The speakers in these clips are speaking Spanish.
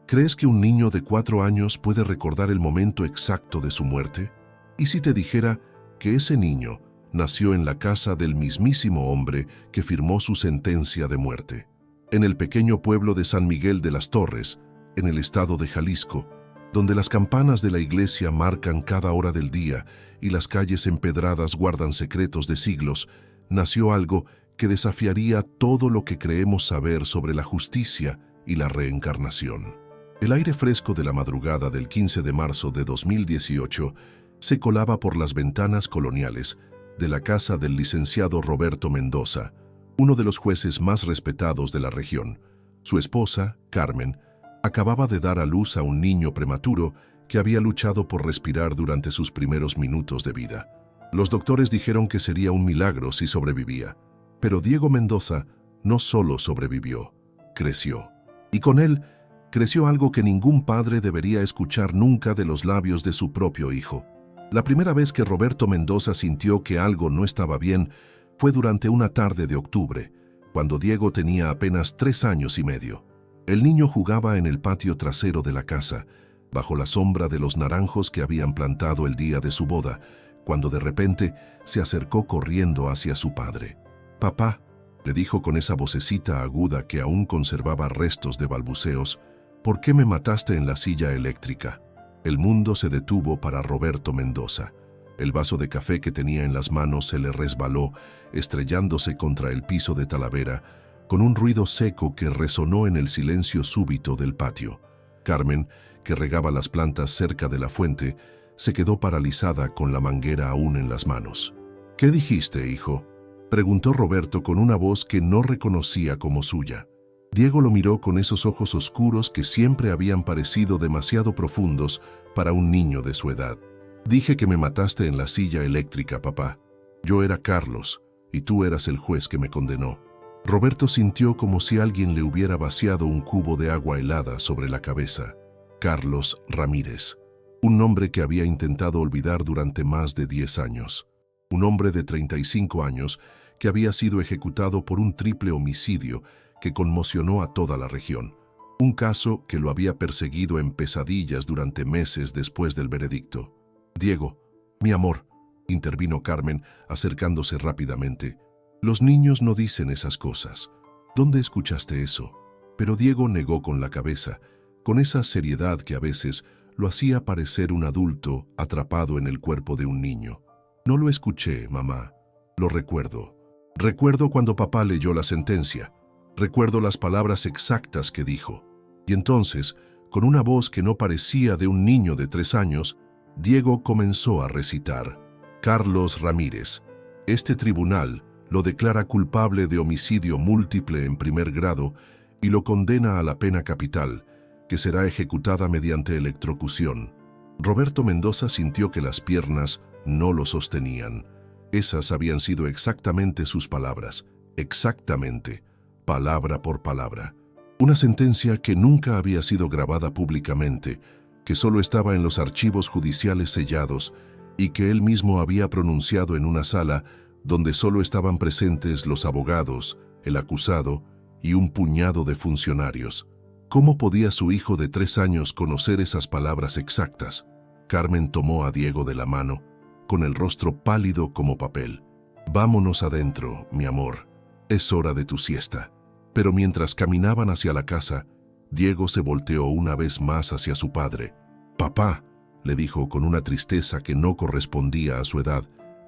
¿Crees que un niño de 4 años puede recordar el momento exacto de su muerte? ¿Y si te dijera que ese niño nació en la casa del mismísimo hombre que firmó su sentencia de muerte? En el pequeño pueblo de San Miguel de las Torres, en el estado de Jalisco, donde las campanas de la iglesia marcan cada hora del día y las calles empedradas guardan secretos de siglos, nació algo que desafiaría todo lo que creemos saber sobre la justicia y la reencarnación. El aire fresco de la madrugada del 15 de marzo de 2018 se colaba por las ventanas coloniales de la casa del licenciado Roberto Mendoza, uno de los jueces más respetados de la región. Su esposa, Carmen, acababa de dar a luz a un niño prematuro que había luchado por respirar durante sus primeros minutos de vida. Los doctores dijeron que sería un milagro si sobrevivía, pero Diego Mendoza no solo sobrevivió, creció. Y con él creció algo que ningún padre debería escuchar nunca de los labios de su propio hijo. La primera vez que Roberto Mendoza sintió que algo no estaba bien fue durante una tarde de octubre, cuando Diego tenía apenas 3 años y medio. El niño jugaba en el patio trasero de la casa, bajo la sombra de los naranjos que habían plantado el día de su boda, cuando de repente se acercó corriendo hacia su padre. «Papá», le dijo con esa vocecita aguda que aún conservaba restos de balbuceos, «¿por qué me mataste en la silla eléctrica?». El mundo se detuvo para Roberto Mendoza. El vaso de café que tenía en las manos se le resbaló, estrellándose contra el piso de Talavera, con un ruido seco que resonó en el silencio súbito del patio. Carmen, que regaba las plantas cerca de la fuente, se quedó paralizada con la manguera aún en las manos. «¿Qué dijiste, hijo?», preguntó Roberto con una voz que no reconocía como suya. Diego lo miró con esos ojos oscuros que siempre habían parecido demasiado profundos para un niño de su edad. «Dije que me mataste en la silla eléctrica, papá. Yo era Carlos, y tú eras el juez que me condenó». Roberto sintió como si alguien le hubiera vaciado un cubo de agua helada sobre la cabeza. Carlos Ramírez, un nombre que había intentado olvidar durante más de 10 años. Un hombre de 35 años que había sido ejecutado por un triple homicidio que conmocionó a toda la región. Un caso que lo había perseguido en pesadillas durante meses después del veredicto. «Diego, mi amor», intervino Carmen, acercándose rápidamente. «Los niños no dicen esas cosas. ¿Dónde escuchaste eso?». Pero Diego negó con la cabeza, con esa seriedad que a veces lo hacía parecer un adulto atrapado en el cuerpo de un niño. «No lo escuché, mamá. Lo recuerdo. Recuerdo cuando papá leyó la sentencia. Recuerdo las palabras exactas que dijo». Y entonces, con una voz que no parecía de un niño de 3 años, Diego comenzó a recitar: «Carlos Ramírez, este tribunal lo declara culpable de homicidio múltiple en primer grado y lo condena a la pena capital, que será ejecutada mediante electrocución». Roberto Mendoza sintió que las piernas no lo sostenían. Esas habían sido exactamente sus palabras, exactamente, palabra por palabra. Una sentencia que nunca había sido grabada públicamente, que solo estaba en los archivos judiciales sellados y que él mismo había pronunciado en una sala donde solo estaban presentes los abogados, el acusado y un puñado de funcionarios. ¿Cómo podía su hijo de 3 años conocer esas palabras exactas? Carmen tomó a Diego de la mano, con el rostro pálido como papel. «Vámonos adentro, mi amor. Es hora de tu siesta». Pero mientras caminaban hacia la casa, Diego se volteó una vez más hacia su padre. «Papá», le dijo con una tristeza que no correspondía a su edad,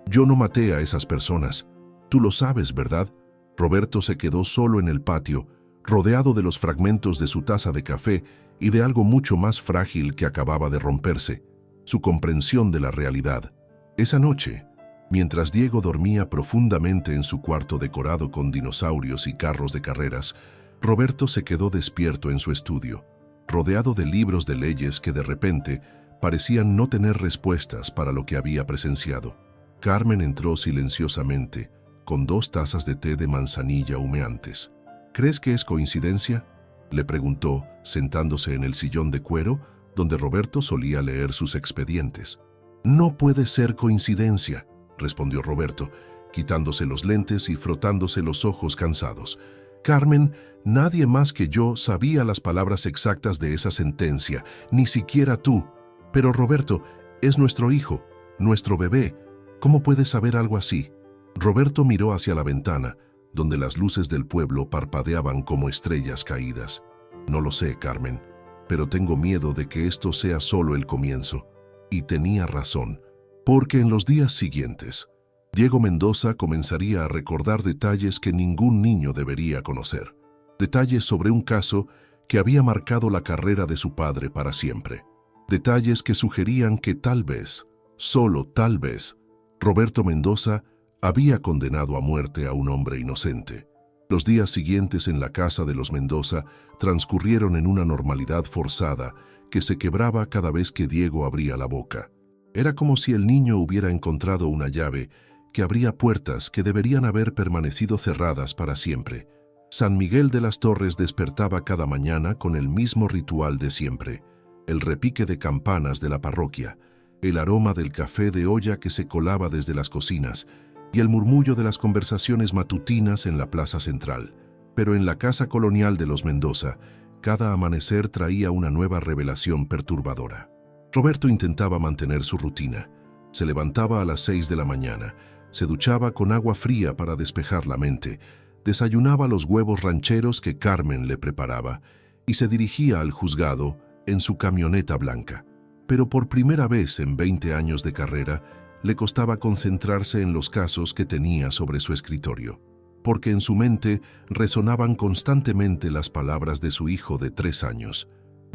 «yo no maté a esas personas. Tú lo sabes, ¿verdad?». Roberto se quedó solo en el patio, rodeado de los fragmentos de su taza de café y de algo mucho más frágil que acababa de romperse: su comprensión de la realidad. Esa noche, mientras Diego dormía profundamente en su cuarto decorado con dinosaurios y carros de carreras, Roberto se quedó despierto en su estudio, rodeado de libros de leyes que de repente parecían no tener respuestas para lo que había presenciado. Carmen entró silenciosamente, con 2 tazas de té de manzanilla humeantes. «¿Crees que es coincidencia?», le preguntó, sentándose en el sillón de cuero donde Roberto solía leer sus expedientes. «No puede ser coincidencia», respondió Roberto, quitándose los lentes y frotándose los ojos cansados. Carmen, nadie más que yo sabía las palabras exactas de esa sentencia, ni siquiera tú. Pero Roberto, es nuestro hijo, nuestro bebé. ¿Cómo puedes saber algo así? Roberto miró hacia la ventana, donde las luces del pueblo parpadeaban como estrellas caídas. No lo sé, Carmen, pero tengo miedo de que esto sea solo el comienzo. Y tenía razón, porque en los días siguientes, Diego Mendoza comenzaría a recordar detalles que ningún niño debería conocer. Detalles sobre un caso que había marcado la carrera de su padre para siempre. Detalles que sugerían que tal vez, solo tal vez, Roberto Mendoza había condenado a muerte a un hombre inocente. Los días siguientes en la casa de los Mendoza transcurrieron en una normalidad forzada que se quebraba cada vez que Diego abría la boca. Era como si el niño hubiera encontrado una llave que abría puertas que deberían haber permanecido cerradas para siempre. San Miguel de las Torres despertaba cada mañana con el mismo ritual de siempre: el repique de campanas de la parroquia, el aroma del café de olla que se colaba desde las cocinas y el murmullo de las conversaciones matutinas en la plaza central. Pero en la casa colonial de los Mendoza, cada amanecer traía una nueva revelación perturbadora. Roberto intentaba mantener su rutina. Se levantaba a las 6 de la mañana, se duchaba con agua fría para despejar la mente, desayunaba los huevos rancheros que Carmen le preparaba y se dirigía al juzgado en su camioneta blanca. Pero por primera vez en 20 años de carrera, le costaba concentrarse en los casos que tenía sobre su escritorio, porque en su mente resonaban constantemente las palabras de su hijo de 3 años.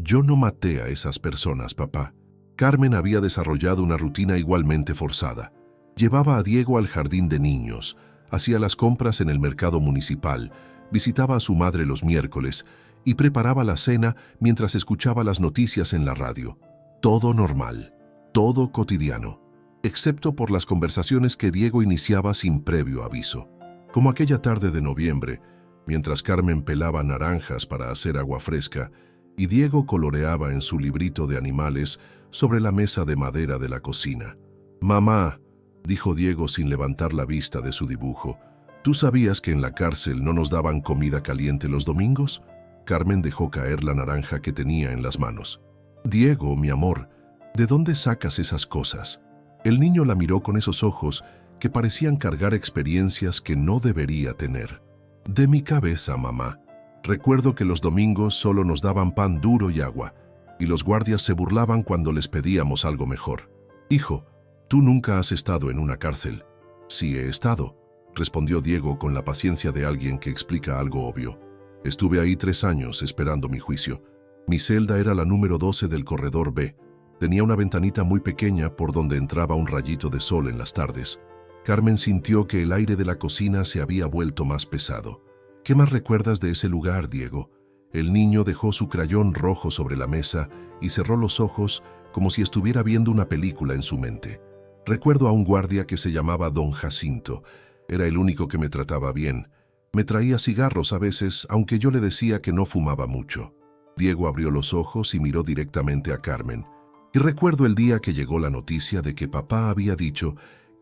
«Yo no maté a esas personas, papá». Carmen había desarrollado una rutina igualmente forzada. Llevaba a Diego al jardín de niños, hacía las compras en el mercado municipal, visitaba a su madre los miércoles y preparaba la cena mientras escuchaba las noticias en la radio. Todo normal, todo cotidiano, excepto por las conversaciones que Diego iniciaba sin previo aviso. Como aquella tarde de noviembre, mientras Carmen pelaba naranjas para hacer agua fresca y Diego coloreaba en su librito de animales sobre la mesa de madera de la cocina. «Mamá», dijo Diego sin levantar la vista de su dibujo, «¿tú sabías que en la cárcel no nos daban comida caliente los domingos?» Carmen dejó caer la naranja que tenía en las manos. «Diego, mi amor, ¿de dónde sacas esas cosas?» El niño la miró con esos ojos que parecían cargar experiencias que no debería tener. «De mi cabeza, mamá. Recuerdo que los domingos solo nos daban pan duro y agua, y los guardias se burlaban cuando les pedíamos algo mejor. Hijo, tú nunca has estado en una cárcel». «Sí he estado», respondió Diego con la paciencia de alguien que explica algo obvio. «Estuve ahí 3 años esperando mi juicio. Mi celda era la número 12 del corredor B. Tenía una ventanita muy pequeña por donde entraba un rayito de sol en las tardes». Carmen sintió que el aire de la cocina se había vuelto más pesado. «¿Qué más recuerdas de ese lugar, Diego?» El niño dejó su crayón rojo sobre la mesa y cerró los ojos como si estuviera viendo una película en su mente. «Recuerdo a un guardia que se llamaba Don Jacinto. Era el único que me trataba bien. Me traía cigarros a veces, aunque yo le decía que no fumaba mucho». Diego abrió los ojos y miró directamente a Carmen. «Y recuerdo el día que llegó la noticia de que papá había dicho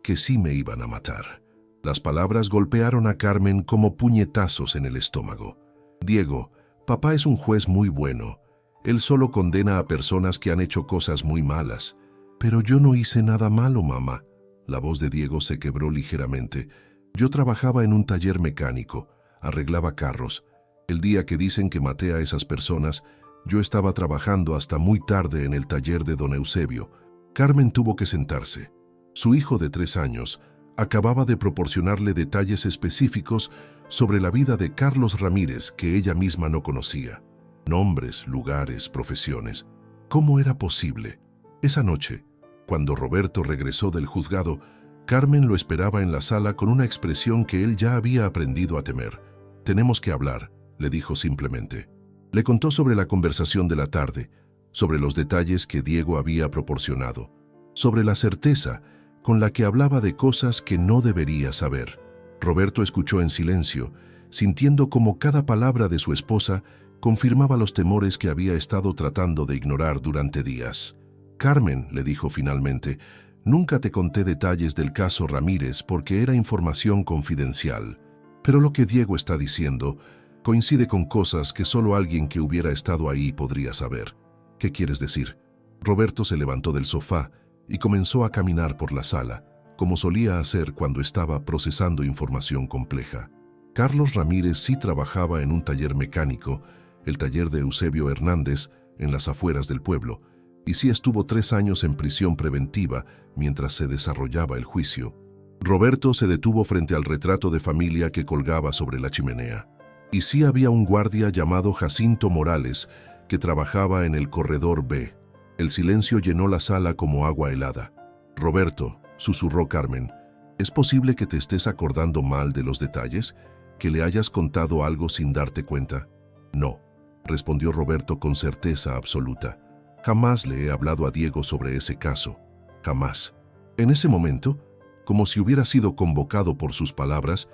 que sí me iban a matar». Las palabras golpearon a Carmen como puñetazos en el estómago. «Diego, papá es un juez muy bueno. Él solo condena a personas que han hecho cosas muy malas». «Pero yo no hice nada malo, mamá». La voz de Diego se quebró ligeramente. «Yo trabajaba en un taller mecánico, arreglaba carros. El día que dicen que maté a esas personas, yo estaba trabajando hasta muy tarde en el taller de don Eusebio». Carmen tuvo que sentarse. Su hijo de 3 años acababa de proporcionarle detalles específicos sobre la vida de Carlos Ramírez que ella misma no conocía. Nombres, lugares, profesiones. ¿Cómo era posible? Esa noche, cuando Roberto regresó del juzgado, Carmen lo esperaba en la sala con una expresión que él ya había aprendido a temer. «Tenemos que hablar», le dijo simplemente. Le contó sobre la conversación de la tarde, sobre los detalles que Diego había proporcionado, sobre la certeza con la que hablaba de cosas que no debería saber. Roberto escuchó en silencio, sintiendo como cada palabra de su esposa confirmaba los temores que había estado tratando de ignorar durante días. «Carmen», le dijo finalmente, «nunca te conté detalles del caso Ramírez porque era información confidencial. Pero lo que Diego está diciendo Coincide con cosas que solo alguien que hubiera estado ahí podría saber. ¿Qué quieres decir? Roberto se levantó del sofá y comenzó a caminar por la sala, como solía hacer cuando estaba procesando información compleja. Carlos Ramírez sí trabajaba en un taller mecánico, el taller de Eusebio Hernández, en las afueras del pueblo, y sí estuvo 3 años en prisión preventiva mientras se desarrollaba el juicio. Roberto se detuvo frente al retrato de familia que colgaba sobre la chimenea. Y sí había un guardia llamado Jacinto Morales que trabajaba en el corredor B. El silencio llenó la sala como agua helada. «Roberto», susurró Carmen, «¿es posible que te estés acordando mal de los detalles? ¿Que le hayas contado algo sin darte cuenta?» «No», respondió Roberto con certeza absoluta. «Jamás le he hablado a Diego sobre ese caso. Jamás». En ese momento, como si hubiera sido convocado por sus palabras,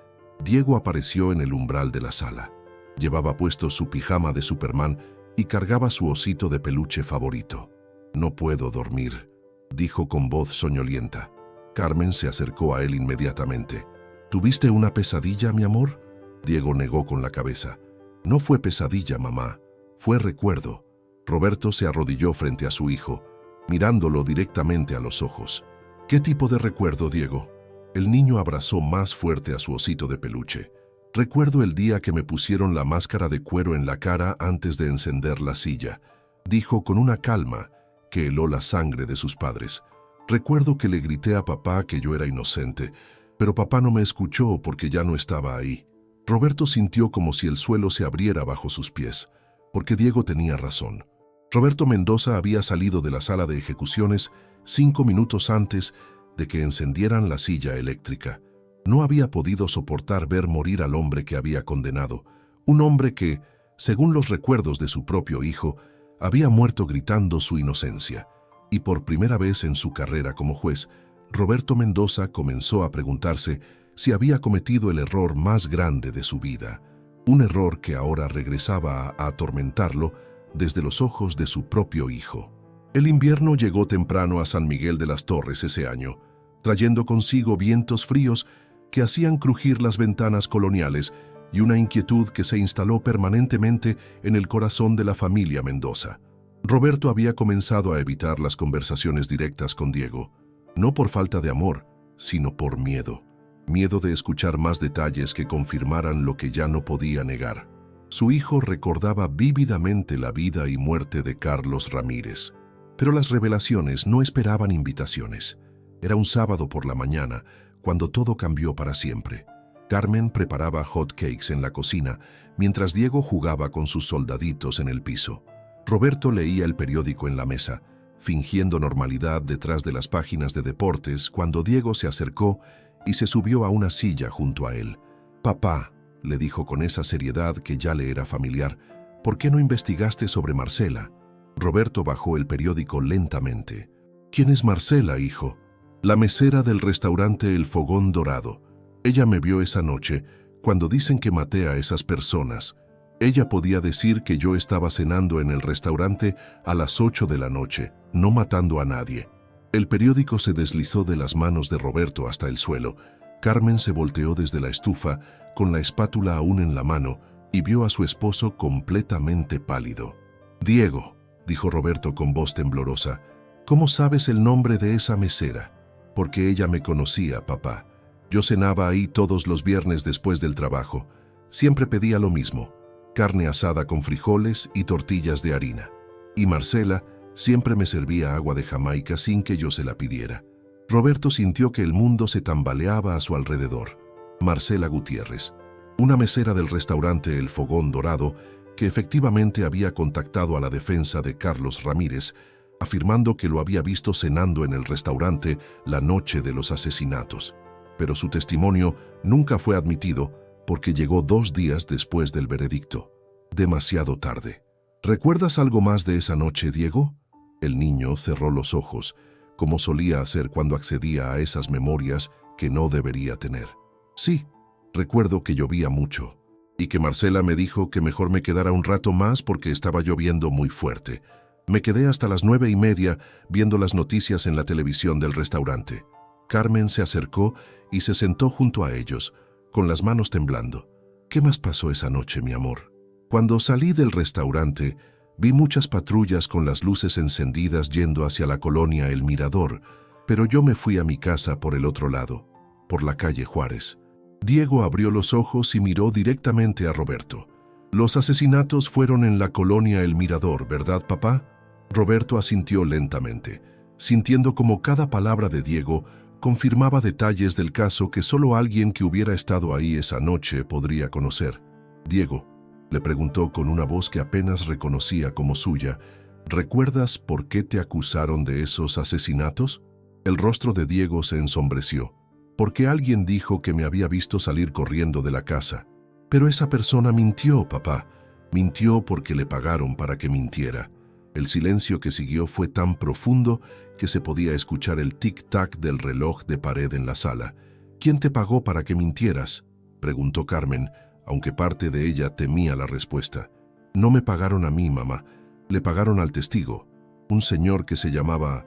Diego apareció en el umbral de la sala. Llevaba puesto su pijama de Superman y cargaba su osito de peluche favorito. «No puedo dormir», dijo con voz soñolienta. Carmen se acercó a él inmediatamente. «¿Tuviste una pesadilla, mi amor?» Diego negó con la cabeza. «No fue pesadilla, mamá. Fue recuerdo». Roberto se arrodilló frente a su hijo, mirándolo directamente a los ojos. «¿Qué tipo de recuerdo, Diego?» El niño abrazó más fuerte a su osito de peluche. «Recuerdo el día que me pusieron la máscara de cuero en la cara antes de encender la silla», dijo con una calma que heló la sangre de sus padres. «Recuerdo que le grité a papá que yo era inocente, pero papá no me escuchó porque ya no estaba ahí». Roberto sintió como si el suelo se abriera bajo sus pies, porque Diego tenía razón. Roberto Mendoza había salido de la sala de ejecuciones 5 minutos antes de que encendieran la silla eléctrica. No había podido soportar ver morir al hombre que había condenado, un hombre que, según los recuerdos de su propio hijo, había muerto gritando su inocencia. Y por primera vez en su carrera como juez, Roberto Mendoza comenzó a preguntarse si había cometido el error más grande de su vida, un error que ahora regresaba a atormentarlo desde los ojos de su propio hijo. El invierno llegó temprano a San Miguel de las Torres ese año, trayendo consigo vientos fríos que hacían crujir las ventanas coloniales y una inquietud que se instaló permanentemente en el corazón de la familia Mendoza. Roberto había comenzado a evitar las conversaciones directas con Diego, no por falta de amor, sino por miedo. Miedo de escuchar más detalles que confirmaran lo que ya no podía negar. Su hijo recordaba vívidamente la vida y muerte de Carlos Ramírez. Pero las revelaciones no esperaban invitaciones. Era un sábado por la mañana, cuando todo cambió para siempre. Carmen preparaba hot cakes en la cocina, mientras Diego jugaba con sus soldaditos en el piso. Roberto leía el periódico en la mesa, fingiendo normalidad detrás de las páginas de deportes, cuando Diego se acercó y se subió a una silla junto a él. «Papá», le dijo con esa seriedad que ya le era familiar, «¿por qué no investigaste sobre Marcela?» Roberto bajó el periódico lentamente. «¿Quién es Marcela, hijo?» «La mesera del restaurante El Fogón Dorado. Ella me vio esa noche, cuando dicen que maté a esas personas. Ella podía decir que yo estaba cenando en el restaurante a las 8 de la noche, no matando a nadie». El periódico se deslizó de las manos de Roberto hasta el suelo. Carmen se volteó desde la estufa, con la espátula aún en la mano, y vio a su esposo completamente pálido. «Diego», dijo Roberto con voz temblorosa, «¿cómo sabes el nombre de esa mesera?» «Porque ella me conocía, papá. Yo cenaba ahí todos los viernes después del trabajo. Siempre pedía lo mismo, carne asada con frijoles y tortillas de harina. Y Marcela siempre me servía agua de Jamaica sin que yo se la pidiera». Roberto sintió que el mundo se tambaleaba a su alrededor. Marcela Gutiérrez, una mesera del restaurante El Fogón Dorado, que efectivamente había contactado a la defensa de Carlos Ramírez, afirmando que lo había visto cenando en el restaurante la noche de los asesinatos. Pero su testimonio nunca fue admitido porque llegó 2 días después del veredicto, demasiado tarde. ¿Recuerdas algo más de esa noche, Diego? El niño cerró los ojos, como solía hacer cuando accedía a esas memorias que no debería tener. «Sí, recuerdo que llovía mucho, y que Marcela me dijo que mejor me quedara un rato más porque estaba lloviendo muy fuerte. Me quedé hasta las 9:30 viendo las noticias en la televisión del restaurante». Carmen se acercó y se sentó junto a ellos, con las manos temblando. ¿Qué más pasó esa noche, mi amor? Cuando salí del restaurante, vi muchas patrullas con las luces encendidas yendo hacia la colonia El Mirador, pero yo me fui a mi casa por el otro lado, por la calle Juárez. Diego abrió los ojos y miró directamente a Roberto. Los asesinatos fueron en la colonia El Mirador, ¿verdad, papá? Roberto asintió lentamente, sintiendo como cada palabra de Diego confirmaba detalles del caso que solo alguien que hubiera estado ahí esa noche podría conocer. Diego, le preguntó con una voz que apenas reconocía como suya, ¿recuerdas por qué te acusaron de esos asesinatos? El rostro de Diego se ensombreció. Porque alguien dijo que me había visto salir corriendo de la casa. Pero esa persona mintió, papá. Mintió porque le pagaron para que mintiera. El silencio que siguió fue tan profundo que se podía escuchar el tic-tac del reloj de pared en la sala. ¿Quién te pagó para que mintieras?, preguntó Carmen, aunque parte de ella temía la respuesta. No me pagaron a mí, mamá. Le pagaron al testigo. Un señor que se llamaba...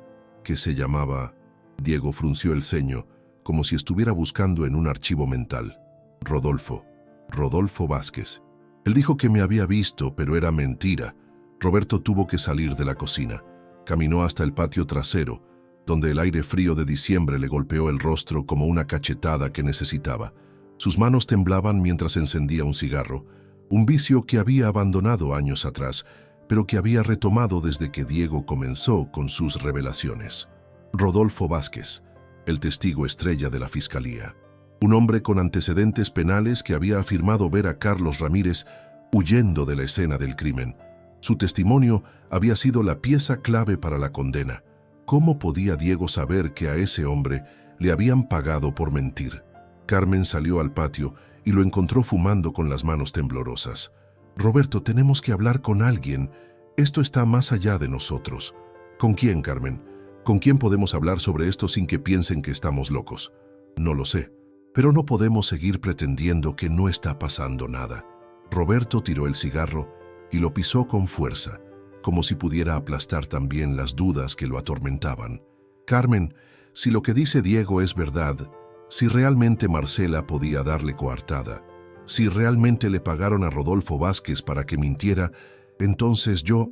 Diego frunció el ceño, como si estuviera buscando en un archivo mental. Rodolfo Vázquez. Él dijo que me había visto, pero era mentira. Roberto tuvo que salir de la cocina. Caminó hasta el patio trasero, donde el aire frío de diciembre le golpeó el rostro como una cachetada que necesitaba. Sus manos temblaban mientras encendía un cigarro, un vicio que había abandonado años atrás, pero que había retomado desde que Diego comenzó con sus revelaciones. Rodolfo Vázquez, el testigo estrella de la fiscalía. Un hombre con antecedentes penales que había afirmado ver a Carlos Ramírez huyendo de la escena del crimen. Su testimonio había sido la pieza clave para la condena. ¿Cómo podía Diego saber que a ese hombre le habían pagado por mentir? Carmen salió al patio y lo encontró fumando con las manos temblorosas. Roberto, tenemos que hablar con alguien. Esto está más allá de nosotros. ¿Con quién, Carmen? ¿Con quién podemos hablar sobre esto sin que piensen que estamos locos? No lo sé, pero no podemos seguir pretendiendo que no está pasando nada. Roberto tiró el cigarro y lo pisó con fuerza, como si pudiera aplastar también las dudas que lo atormentaban. Carmen, si lo que dice Diego es verdad, si realmente Marcela podía darle coartada, si realmente le pagaron a Rodolfo Vázquez para que mintiera, entonces yo...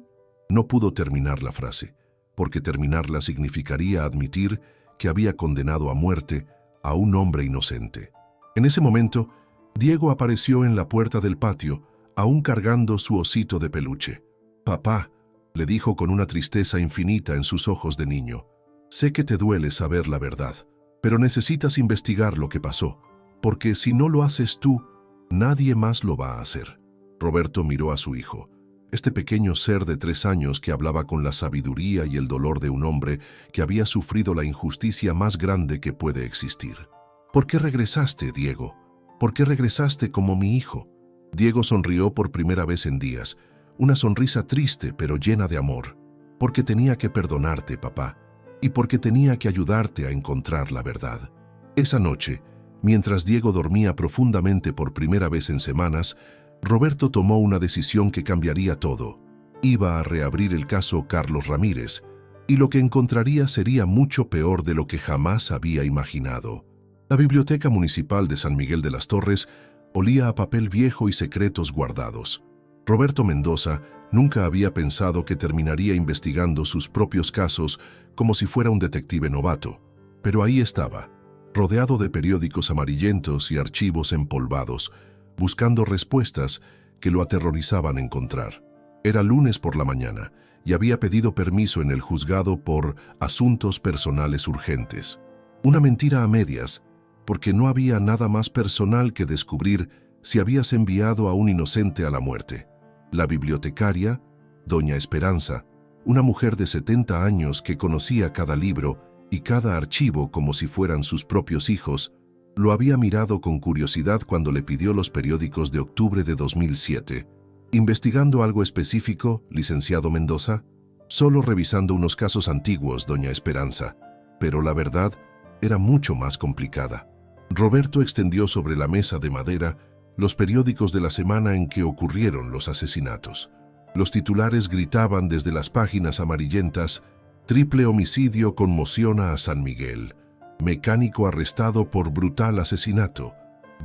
No pudo terminar la frase, porque terminarla significaría admitir que había condenado a muerte a un hombre inocente. En ese momento, Diego apareció en la puerta del patio, aún cargando su osito de peluche. «Papá», le dijo con una tristeza infinita en sus ojos de niño, «sé que te duele saber la verdad, pero necesitas investigar lo que pasó, porque si no lo haces tú, nadie más lo va a hacer». Roberto miró a su hijo. Este pequeño ser de 3 años que hablaba con la sabiduría y el dolor de un hombre que había sufrido la injusticia más grande que puede existir. «¿Por qué regresaste, Diego? ¿Por qué regresaste como mi hijo?» Diego sonrió por primera vez en días, una sonrisa triste pero llena de amor. «Porque tenía que perdonarte, papá, y porque tenía que ayudarte a encontrar la verdad». Esa noche, mientras Diego dormía profundamente por primera vez en semanas, Roberto tomó una decisión que cambiaría todo. Iba a reabrir el caso Carlos Ramírez, y lo que encontraría sería mucho peor de lo que jamás había imaginado. La Biblioteca Municipal de San Miguel de las Torres olía a papel viejo y secretos guardados. Roberto Mendoza nunca había pensado que terminaría investigando sus propios casos como si fuera un detective novato, pero ahí estaba, rodeado de periódicos amarillentos y archivos empolvados, buscando respuestas que lo aterrorizaban encontrar. Era lunes por la mañana y había pedido permiso en el juzgado por asuntos personales urgentes. Una mentira a medias, porque no había nada más personal que descubrir si habías enviado a un inocente a la muerte. La bibliotecaria, doña Esperanza, una mujer de 70 años que conocía cada libro y cada archivo como si fueran sus propios hijos, lo había mirado con curiosidad cuando le pidió los periódicos de octubre de 2007. ¿Investigando algo específico, licenciado Mendoza? Solo revisando unos casos antiguos, doña Esperanza. Pero la verdad era mucho más complicada. Roberto extendió sobre la mesa de madera los periódicos de la semana en que ocurrieron los asesinatos. Los titulares gritaban desde las páginas amarillentas: «Triple homicidio conmociona a San Miguel. Mecánico arrestado por brutal asesinato».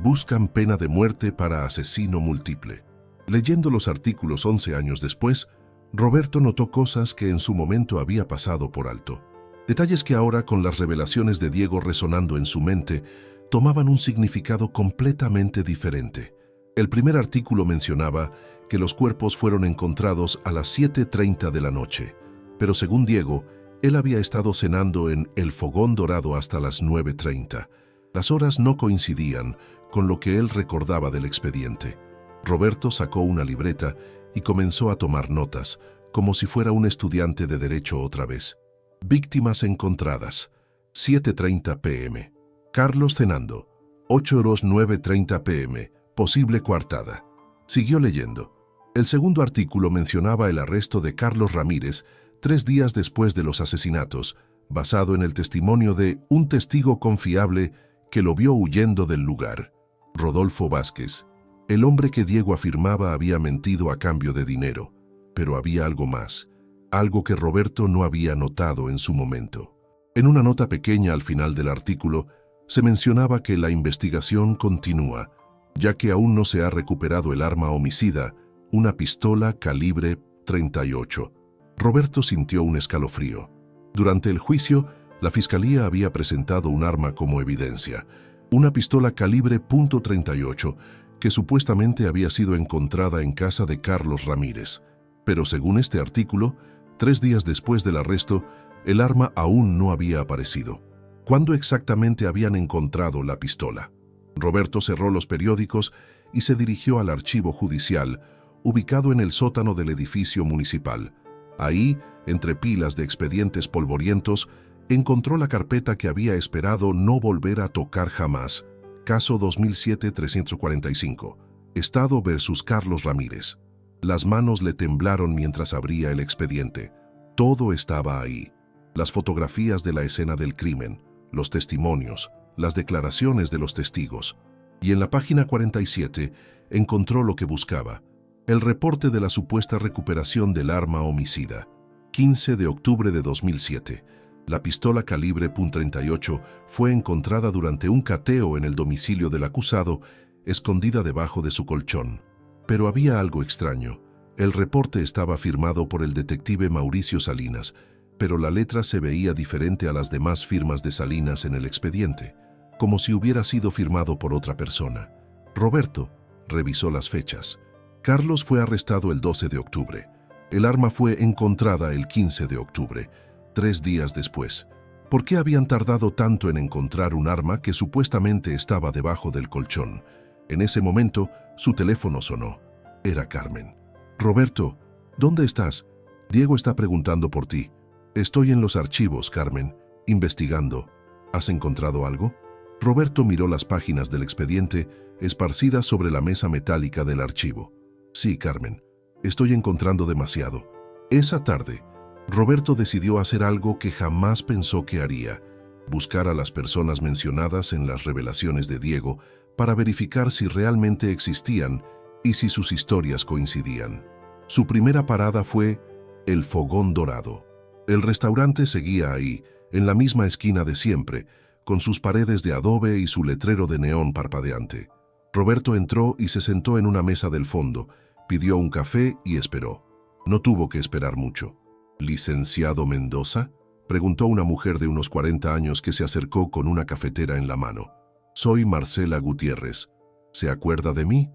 Buscan pena de muerte para asesino múltiple. Leyendo los artículos 11 años después, Roberto notó cosas que en su momento había pasado por alto. Detalles que ahora, con las revelaciones de Diego resonando en su mente, tomaban un significado completamente diferente. El primer artículo mencionaba que los cuerpos fueron encontrados a las 7:30 de la noche, pero según Diego, él había estado cenando en El Fogón Dorado hasta las 9:30. Las horas no coincidían con lo que él recordaba del expediente. Roberto sacó una libreta y comenzó a tomar notas, como si fuera un estudiante de derecho otra vez. Víctimas encontradas, 7:30 p.m. Carlos cenando, 8:09:30 p.m., posible coartada. Siguió leyendo. El segundo artículo mencionaba el arresto de Carlos Ramírez 3 días después de los asesinatos, basado en el testimonio de un testigo confiable que lo vio huyendo del lugar, Rodolfo Vázquez. El hombre que Diego afirmaba había mentido a cambio de dinero, pero había algo más, algo que Roberto no había notado en su momento. En una nota pequeña al final del artículo, se mencionaba que la investigación continúa, ya que aún no se ha recuperado el arma homicida, una pistola calibre .38. Roberto sintió un escalofrío. Durante el juicio, la fiscalía había presentado un arma como evidencia, una pistola calibre .38 que supuestamente había sido encontrada en casa de Carlos Ramírez. Pero según este artículo, 3 días después del arresto, el arma aún no había aparecido. ¿Cuándo exactamente habían encontrado la pistola? Roberto cerró los periódicos y se dirigió al archivo judicial, ubicado en el sótano del edificio municipal. Ahí, entre pilas de expedientes polvorientos, encontró la carpeta que había esperado no volver a tocar jamás. Caso 2007-345. Estado versus Carlos Ramírez. Las manos le temblaron mientras abría el expediente. Todo estaba ahí. Las fotografías de la escena del crimen, los testimonios, las declaraciones de los testigos. Y en la página 47 encontró lo que buscaba: el reporte de la supuesta recuperación del arma homicida. 15 de octubre de 2007. La pistola calibre .38 fue encontrada durante un cateo en el domicilio del acusado, escondida debajo de su colchón. Pero había algo extraño. El reporte estaba firmado por el detective Mauricio Salinas, pero la letra se veía diferente a las demás firmas de Salinas en el expediente, como si hubiera sido firmado por otra persona. Roberto revisó las fechas. Carlos fue arrestado el 12 de octubre. El arma fue encontrada el 15 de octubre, 3 días después. ¿Por qué habían tardado tanto en encontrar un arma que supuestamente estaba debajo del colchón? En ese momento, su teléfono sonó. Era Carmen. «Roberto, ¿dónde estás? Diego está preguntando por ti». «Estoy en los archivos, Carmen, investigando. ¿Has encontrado algo?» Roberto miró las páginas del expediente esparcidas sobre la mesa metálica del archivo. «Sí, Carmen, estoy encontrando demasiado». Esa tarde, Roberto decidió hacer algo que jamás pensó que haría: buscar a las personas mencionadas en las revelaciones de Diego para verificar si realmente existían y si sus historias coincidían. Su primera parada fue El Fogón Dorado. El restaurante seguía ahí, en la misma esquina de siempre, con sus paredes de adobe y su letrero de neón parpadeante. Roberto entró y se sentó en una mesa del fondo, pidió un café y esperó. No tuvo que esperar mucho. «¿Licenciado Mendoza?», preguntó una mujer de unos 40 años que se acercó con una cafetera en la mano. «Soy Marcela Gutiérrez. ¿Se acuerda de mí?».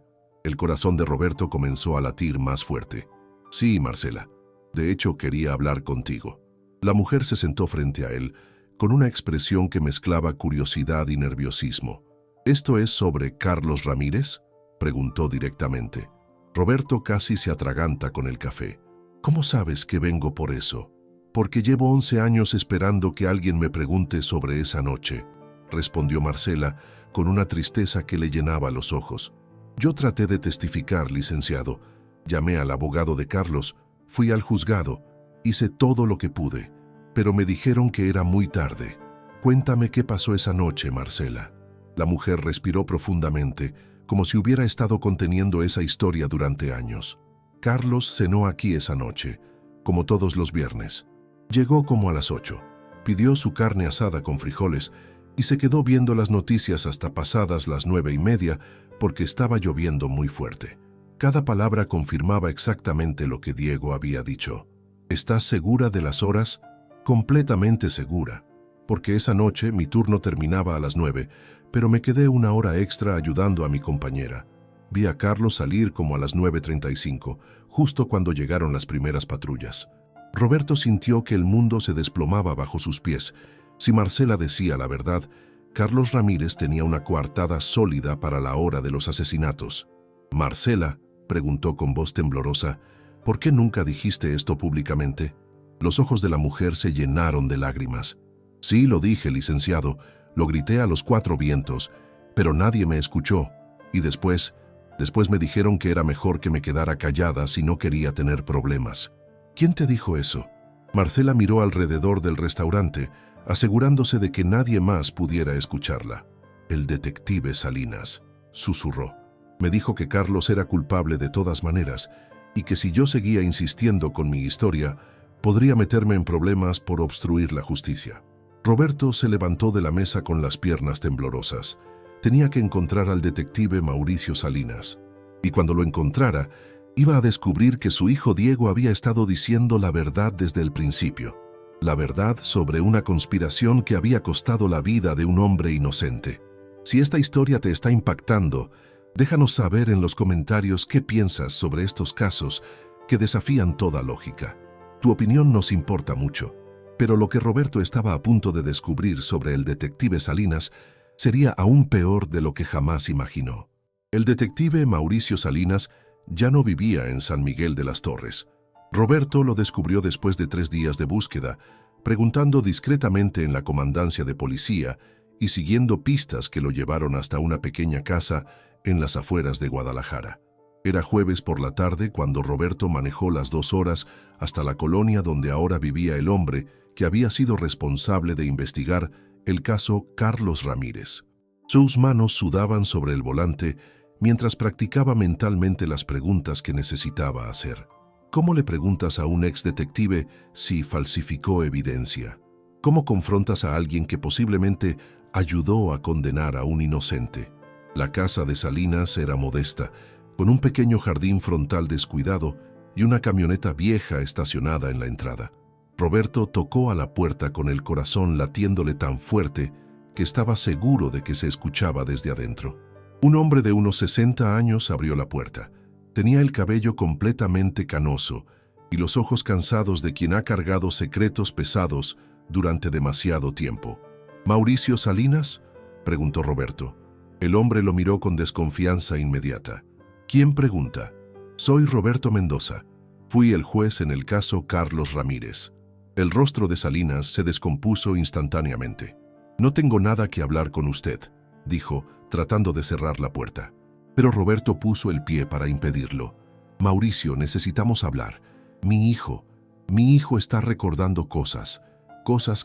El corazón de Roberto comenzó a latir más fuerte. «Sí, Marcela. De hecho, quería hablar contigo». La mujer se sentó frente a él, con una expresión que mezclaba curiosidad y nerviosismo. «¿Esto es sobre Carlos Ramírez?», preguntó directamente. Roberto casi se atraganta con el café. «¿Cómo sabes que vengo por eso?». «Porque llevo 11 años esperando que alguien me pregunte sobre esa noche», respondió Marcela, con una tristeza que le llenaba los ojos. «Yo traté de testificar, licenciado. Llamé al abogado de Carlos, fui al juzgado, hice todo lo que pude, pero me dijeron que era muy tarde. Cuéntame qué pasó esa noche, Marcela». La mujer respiró profundamente, como si hubiera estado conteniendo esa historia durante años. «Carlos cenó aquí esa noche, como todos los viernes. Llegó como a las 8. Pidió su carne asada con frijoles y se quedó viendo las noticias hasta pasadas las 9:30 porque estaba lloviendo muy fuerte. Cada palabra confirmaba exactamente lo que Diego había dicho. ¿Estás segura de las horas? Completamente segura, porque esa noche mi turno terminaba a las 9, pero me quedé una hora extra ayudando a mi compañera. Vi a Carlos salir como a las 9:35, justo cuando llegaron las primeras patrullas. Roberto sintió que el mundo se desplomaba bajo sus pies. Si Marcela decía la verdad, Carlos Ramírez tenía una coartada sólida para la hora de los asesinatos. «Marcela», preguntó con voz temblorosa, «¿por qué nunca dijiste esto públicamente?» Los ojos de la mujer se llenaron de lágrimas. «Sí, lo dije, licenciado, lo grité a los 4 vientos, pero nadie me escuchó, y después me dijeron que era mejor que me quedara callada si no quería tener problemas». «¿Quién te dijo eso?» Marcela miró alrededor del restaurante, asegurándose de que nadie más pudiera escucharla. «El detective Salinas», susurró. «Me dijo que Carlos era culpable de todas maneras y que si yo seguía insistiendo con mi historia, podría meterme en problemas por obstruir la justicia». Roberto se levantó de la mesa con las piernas temblorosas. Tenía que encontrar al detective Mauricio Salinas. Y cuando lo encontrara, iba a descubrir que su hijo Diego había estado diciendo la verdad desde el principio. La verdad sobre una conspiración que había costado la vida de un hombre inocente. Si esta historia te está impactando, déjanos saber en los comentarios qué piensas sobre estos casos que desafían toda lógica. Tu opinión nos importa mucho, pero lo que Roberto estaba a punto de descubrir sobre el detective Salinas sería aún peor de lo que jamás imaginó. El detective Mauricio Salinas ya no vivía en San Miguel de las Torres. Roberto lo descubrió después de 3 días de búsqueda, preguntando discretamente en la comandancia de policía y siguiendo pistas que lo llevaron hasta una pequeña casa en las afueras de Guadalajara. Era jueves por la tarde cuando Roberto manejó las 2 horas hasta la colonia donde ahora vivía el hombre que había sido responsable de investigar el caso Carlos Ramírez. Sus manos sudaban sobre el volante mientras practicaba mentalmente las preguntas que necesitaba hacer. ¿Cómo le preguntas a un ex detective si falsificó evidencia? ¿Cómo confrontas a alguien que posiblemente ayudó a condenar a un inocente? La casa de Salinas era modesta, con un pequeño jardín frontal descuidado y una camioneta vieja estacionada en la entrada. Roberto tocó a la puerta con el corazón latiéndole tan fuerte que estaba seguro de que se escuchaba desde adentro. Un hombre de unos 60 años abrió la puerta. Tenía el cabello completamente canoso y los ojos cansados de quien ha cargado secretos pesados durante demasiado tiempo. «¿Mauricio Salinas?», preguntó Roberto. El hombre lo miró con desconfianza inmediata. «¿Quién pregunta?». «Soy Roberto Mendoza. Fui el juez en el caso Carlos Ramírez». El rostro de Salinas se descompuso instantáneamente. «No tengo nada que hablar con usted», dijo, tratando de cerrar la puerta. Pero Roberto puso el pie para impedirlo. «Mauricio, necesitamos hablar. Mi hijo está recordando cosas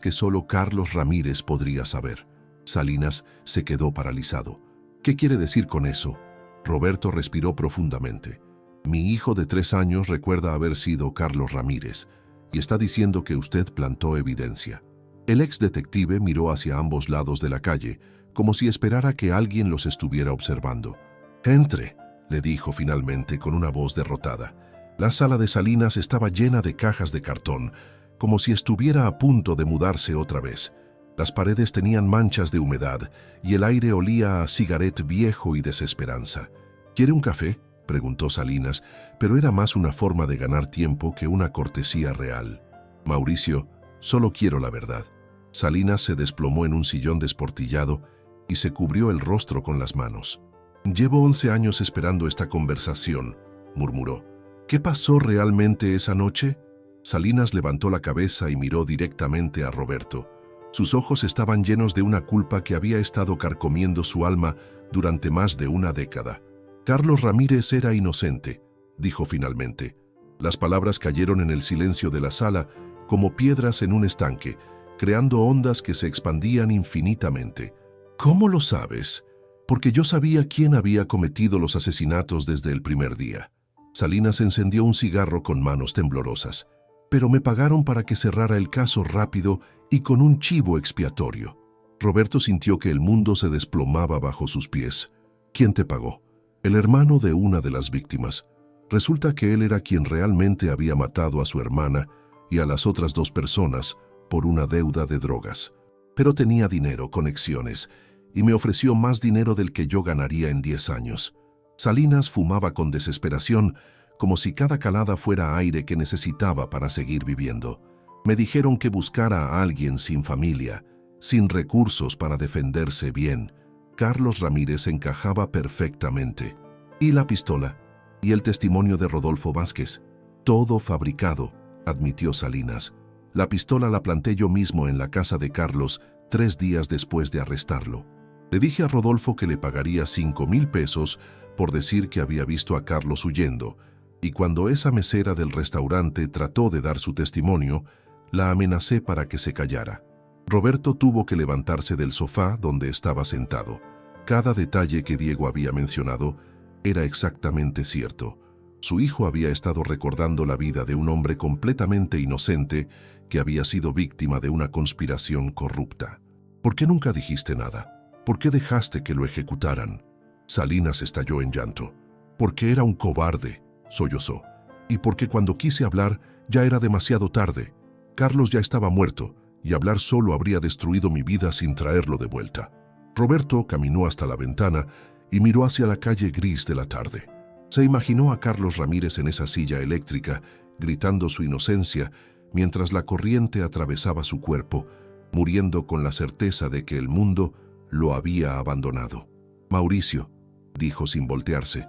que solo Carlos Ramírez podría saber». Salinas se quedó paralizado. «¿Qué quiere decir con eso?». Roberto respiró profundamente. «Mi hijo de 3 años recuerda haber sido Carlos Ramírez y está diciendo que usted plantó evidencia». El ex detective miró hacia ambos lados de la calle, como si esperara que alguien los estuviera observando. «Entre», le dijo finalmente con una voz derrotada. La sala de Salinas estaba llena de cajas de cartón, como si estuviera a punto de mudarse otra vez. Las paredes tenían manchas de humedad y el aire olía a cigarette viejo y desesperanza. «¿Quiere un café?», preguntó Salinas, pero era más una forma de ganar tiempo que una cortesía real. «Mauricio, solo quiero la verdad». Salinas se desplomó en un sillón desportillado y se cubrió el rostro con las manos. «Llevo 11 años esperando esta conversación», murmuró. «¿Qué pasó realmente esa noche?». Salinas levantó la cabeza y miró directamente a Roberto. Sus ojos estaban llenos de una culpa que había estado carcomiendo su alma durante más de una década. «Carlos Ramírez era inocente», dijo finalmente. Las palabras cayeron en el silencio de la sala como piedras en un estanque, creando ondas que se expandían infinitamente. «¿Cómo lo sabes?». «Porque yo sabía quién había cometido los asesinatos desde el primer día». Salinas encendió un cigarro con manos temblorosas. «Pero me pagaron para que cerrara el caso rápido y con un chivo expiatorio». Roberto sintió que el mundo se desplomaba bajo sus pies. ¿Quién te pagó? El hermano de una de las víctimas. Resulta que él era quien realmente había matado a su hermana y a las otras 2 personas por una deuda de drogas. Pero tenía dinero, conexiones, y me ofreció más dinero del que yo ganaría en 10 años. Salinas fumaba con desesperación, como si cada calada fuera aire que necesitaba para seguir viviendo. Me dijeron que buscara a alguien sin familia, sin recursos para defenderse bien. Carlos Ramírez encajaba perfectamente. Y la pistola, y el testimonio de Rodolfo Vázquez. Todo fabricado, admitió Salinas. La pistola la planté yo mismo en la casa de Carlos 3 días después de arrestarlo. Le dije a Rodolfo que le pagaría 5,000 pesos por decir que había visto a Carlos huyendo, y cuando esa mesera del restaurante trató de dar su testimonio, la amenacé para que se callara. Roberto tuvo que levantarse del sofá donde estaba sentado. Cada detalle que Diego había mencionado era exactamente cierto. Su hijo había estado recordando la vida de un hombre completamente inocente que había sido víctima de una conspiración corrupta. ¿Por qué nunca dijiste nada? ¿Por qué dejaste que lo ejecutaran? Salinas estalló en llanto. Porque era un cobarde, sollozó. Y porque cuando quise hablar ya era demasiado tarde. Carlos ya estaba muerto y hablar solo habría destruido mi vida sin traerlo de vuelta. Roberto caminó hasta la ventana y miró hacia la calle gris de la tarde. Se imaginó a Carlos Ramírez en esa silla eléctrica, gritando su inocencia, mientras la corriente atravesaba su cuerpo, muriendo con la certeza de que el mundo lo había abandonado. Mauricio, dijo sin voltearse,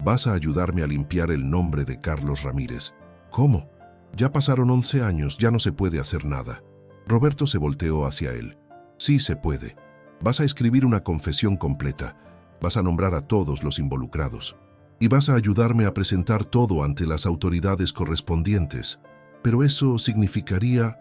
vas a ayudarme a limpiar el nombre de Carlos Ramírez. ¿Cómo? Ya pasaron 11 años, ya no se puede hacer nada. Roberto se volteó hacia él. Sí se puede. Vas a escribir una confesión completa. Vas a nombrar a todos los involucrados. Y vas a ayudarme a presentar todo ante las autoridades correspondientes. Pero eso significaría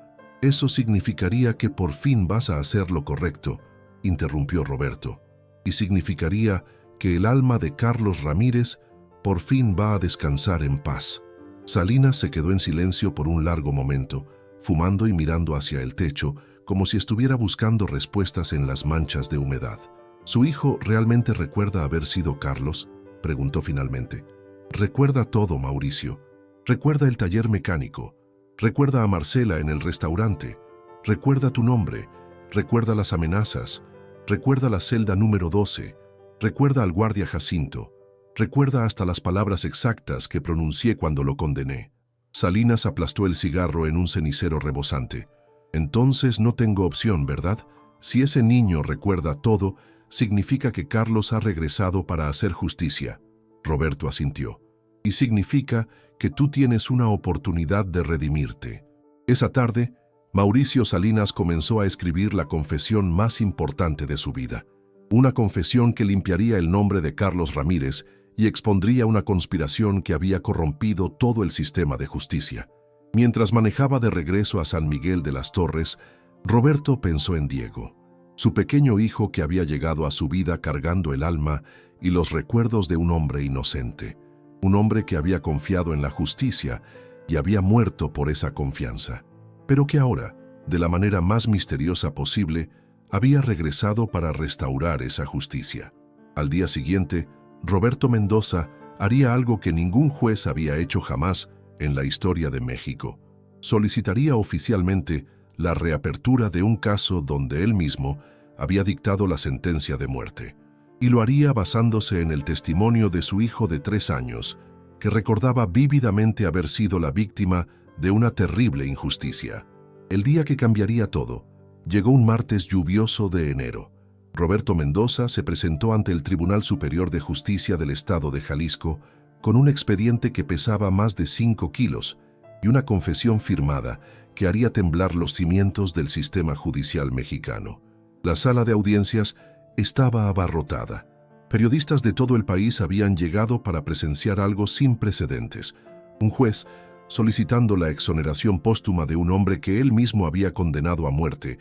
que por fin vas a hacer lo correcto, interrumpió Roberto. Y significaría que el alma de Carlos Ramírez por fin va a descansar en paz. Salinas se quedó en silencio por un largo momento, fumando y mirando hacia el techo, como si estuviera buscando respuestas en las manchas de humedad. ¿Su hijo realmente recuerda haber sido Carlos?, preguntó finalmente. Recuerda todo, Mauricio. Recuerda el taller mecánico. Recuerda a Marcela en el restaurante. Recuerda tu nombre. Recuerda las amenazas. Recuerda la celda número 12. Recuerda al guardia Jacinto. Recuerda hasta las palabras exactas que pronuncié cuando lo condené. Salinas aplastó el cigarro en un cenicero rebosante. Entonces no tengo opción, ¿verdad? Si ese niño recuerda todo, significa que Carlos ha regresado para hacer justicia. Roberto asintió. Y significa que tú tienes una oportunidad de redimirte. Esa tarde, Mauricio Salinas comenzó a escribir la confesión más importante de su vida. Una confesión que limpiaría el nombre de Carlos Ramírez y expondría una conspiración que había corrompido todo el sistema de justicia. Mientras manejaba de regreso a San Miguel de las Torres, Roberto pensó en Diego, su pequeño hijo que había llegado a su vida cargando el alma y los recuerdos de un hombre inocente, un hombre que había confiado en la justicia y había muerto por esa confianza, pero que ahora, de la manera más misteriosa posible, había regresado para restaurar esa justicia. Al día siguiente, Roberto Mendoza haría algo que ningún juez había hecho jamás en la historia de México. Solicitaría oficialmente la reapertura de un caso donde él mismo había dictado la sentencia de muerte, y lo haría basándose en el testimonio de su hijo de 3 años, que recordaba vívidamente haber sido la víctima de una terrible injusticia. El día que cambiaría todo, llegó un martes lluvioso de enero. Roberto Mendoza se presentó ante el Tribunal Superior de Justicia del Estado de Jalisco con un expediente que pesaba más de 5 kilos y una confesión firmada que haría temblar los cimientos del sistema judicial mexicano. La sala de audiencias estaba abarrotada. Periodistas de todo el país habían llegado para presenciar algo sin precedentes. Un juez solicitando la exoneración póstuma de un hombre que él mismo había condenado a muerte,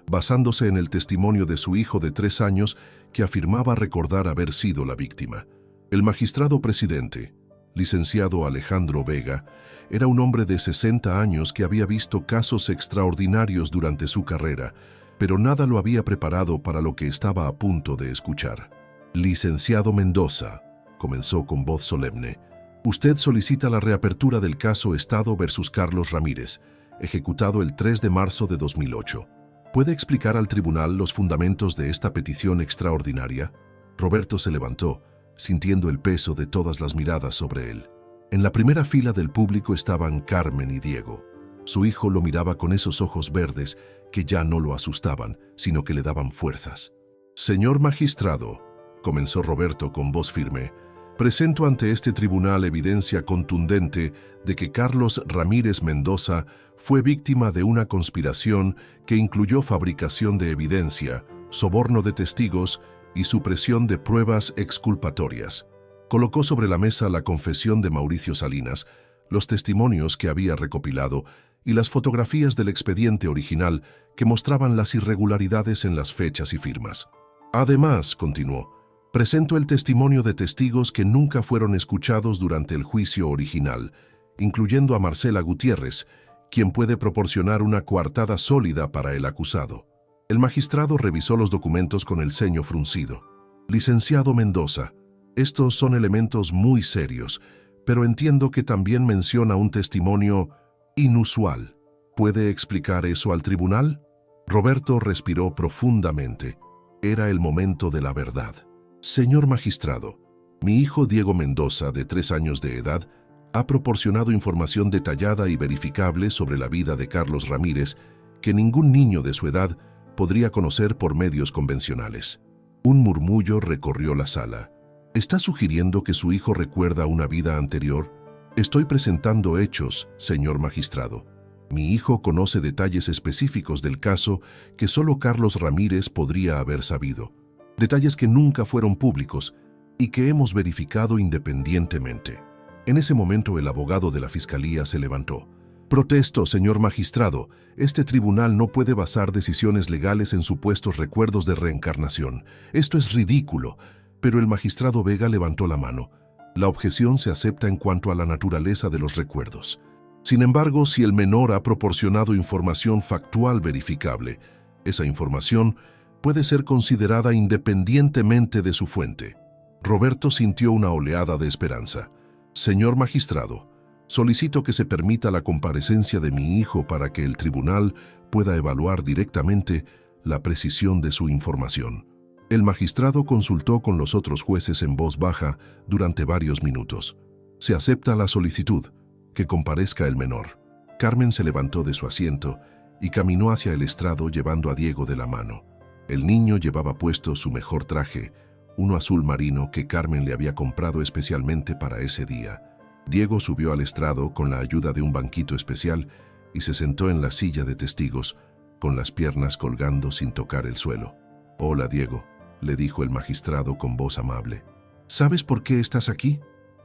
basándose en el testimonio de su hijo de 3 años que afirmaba recordar haber sido la víctima. El magistrado presidente, licenciado Alejandro Vega, era un hombre de 60 años que había visto casos extraordinarios durante su carrera, pero nada lo había preparado para lo que estaba a punto de escuchar. «Licenciado Mendoza», comenzó con voz solemne, «usted solicita la reapertura del caso Estado versus Carlos Ramírez, ejecutado el 3 de marzo de 2008. ¿Puede explicar al tribunal los fundamentos de esta petición extraordinaria?» Roberto se levantó, sintiendo el peso de todas las miradas sobre él. En la primera fila del público estaban Carmen y Diego. Su hijo lo miraba con esos ojos verdes que ya no lo asustaban, sino que le daban fuerzas. «Señor magistrado», comenzó Roberto con voz firme, «presento ante este tribunal evidencia contundente de que Carlos Ramírez Mendoza fue víctima de una conspiración que incluyó fabricación de evidencia, soborno de testigos y supresión de pruebas exculpatorias». Colocó sobre la mesa la confesión de Mauricio Salinas, los testimonios que había recopilado y las fotografías del expediente original que mostraban las irregularidades en las fechas y firmas. «Además», continuó, «presento el testimonio de testigos que nunca fueron escuchados durante el juicio original, incluyendo a Marcela Gutiérrez, quien puede proporcionar una coartada sólida para el acusado». El magistrado revisó los documentos con el ceño fruncido. «Licenciado Mendoza, estos son elementos muy serios, pero entiendo que también menciona un testimonio inusual. ¿Puede explicar eso al tribunal?» Roberto respiró profundamente. Era el momento de la verdad. «Señor magistrado, mi hijo Diego Mendoza, de 3 años de edad, ha proporcionado información detallada y verificable sobre la vida de Carlos Ramírez que ningún niño de su edad podría conocer por medios convencionales». Un murmullo recorrió la sala. ¿Está sugiriendo que su hijo recuerda una vida anterior? Estoy presentando hechos, señor magistrado. Mi hijo conoce detalles específicos del caso que solo Carlos Ramírez podría haber sabido. Detalles que nunca fueron públicos y que hemos verificado independientemente. En ese momento el abogado de la fiscalía se levantó. «Protesto, señor magistrado. Este tribunal no puede basar decisiones legales en supuestos recuerdos de reencarnación. Esto es ridículo». Pero el magistrado Vega levantó la mano. La objeción se acepta en cuanto a la naturaleza de los recuerdos. Sin embargo, si el menor ha proporcionado información factual verificable, esa información puede ser considerada independientemente de su fuente. Roberto sintió una oleada de esperanza. «Señor magistrado, solicito que se permita la comparecencia de mi hijo para que el tribunal pueda evaluar directamente la precisión de su información». El magistrado consultó con los otros jueces en voz baja durante varios minutos. «Se acepta la solicitud. Que comparezca el menor». Carmen se levantó de su asiento y caminó hacia el estrado llevando a Diego de la mano. El niño llevaba puesto su mejor traje, uno azul marino que Carmen le había comprado especialmente para ese día. Diego subió al estrado con la ayuda de un banquito especial y se sentó en la silla de testigos, con las piernas colgando sin tocar el suelo. «Hola, Diego», le dijo el magistrado con voz amable. «¿Sabes por qué estás aquí?»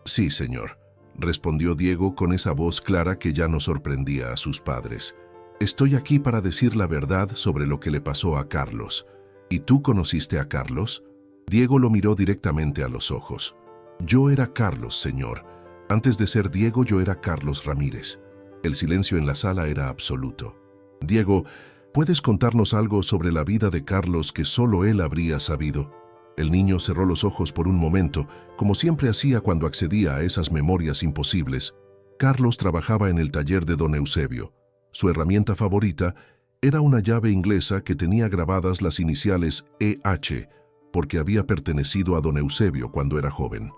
«Sí, señor», respondió Diego con esa voz clara que ya no sorprendía a sus padres. «Estoy aquí para decir la verdad sobre lo que le pasó a Carlos». «¿Y tú conociste a Carlos?» Diego lo miró directamente a los ojos. «Yo era Carlos, señor. Antes de ser Diego, yo era Carlos Ramírez». El silencio en la sala era absoluto. «Diego, ¿puedes contarnos algo sobre la vida de Carlos que solo él habría sabido?» El niño cerró los ojos por un momento, como siempre hacía cuando accedía a esas memorias imposibles. Carlos trabajaba en el taller de don Eusebio. Su herramienta favorita era una llave inglesa que tenía grabadas las iniciales EH, porque había pertenecido a don Eusebio cuando era joven.